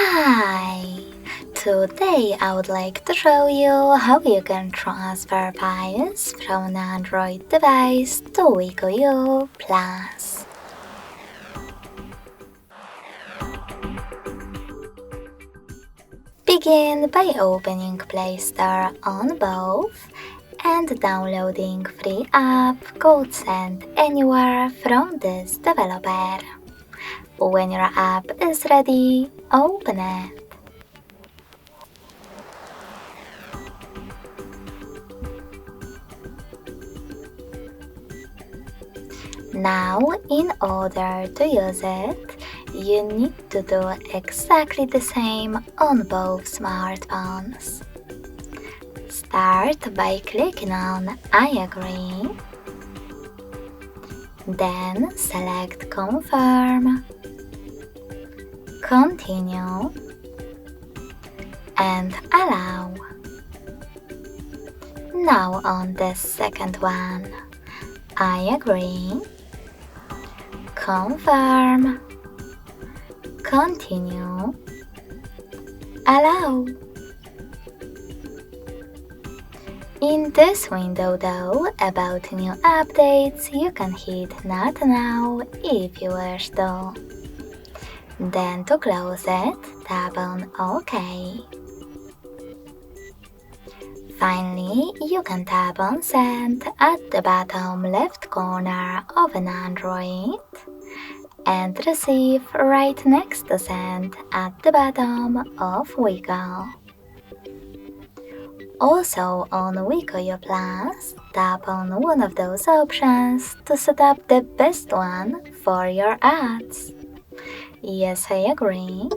Hi! Today I would like to show you how you can transfer files from an Android device to WIKO U Pulse. Begin by opening Play Store on both and downloading free app called Send Anywhere from this developer. When your app is ready, open it. Now, in order to use it, you need to do exactly the same on both smartphones. Start by clicking on I agree, then select Confirm, Continue, and Allow. Now on the second one, I agree, Confirm, Continue, Allow. In this window though, about new updates, you can hit Not Now if you wish to. Then to close it, tap on OK. Finally, you can tap on Send at the bottom left corner of an Android and receive right next to Send at the bottom of WIKO. Also on WIKO U Pulse, tap on one of those options to set up the best one for your ads. Yes, I agree,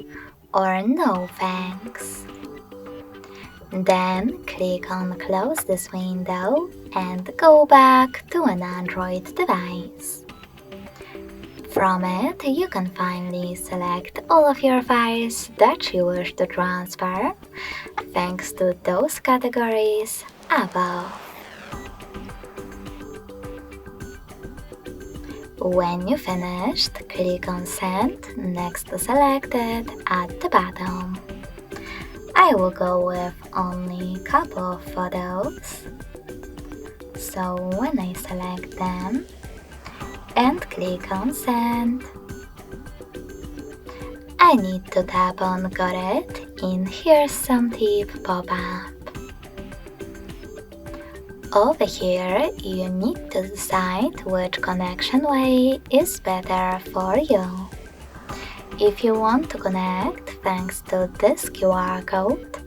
or no thanks. Then click on Close this window and go back to an Android device. From it, you can finally select all of your files that you wish to transfer, thanks to those categories above. When you finished, click on Send next to Selected at the bottom. I will go with only a couple of photos, so when I select them and click on Send, I need to tap on Got It in Here's Some Tip pop-up. Over here, you need to decide which connection way is better for you. If you want to connect thanks to this QR code,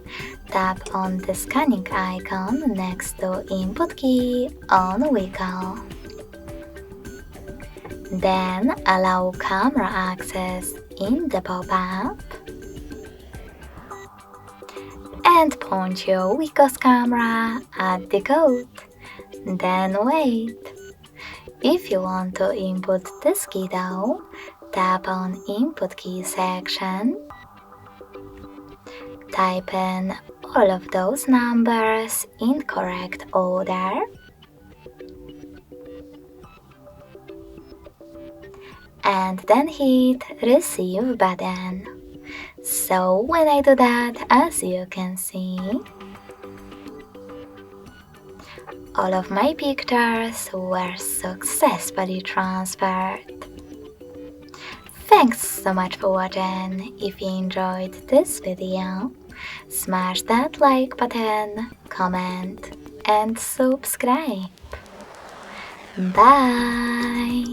tap on the scanning icon next to Input key on WIKO. Then allow camera access in the pop-up and point your WIKO's camera at the code. Then wait. If you want to input this key though, tap on Input key section, type in all of those numbers in correct order, and then hit Receive button. So when I do that, as you can see, all of my pictures were successfully transferred. Thanks so much for watching. If you enjoyed this video, smash that like button, comment and subscribe. Bye!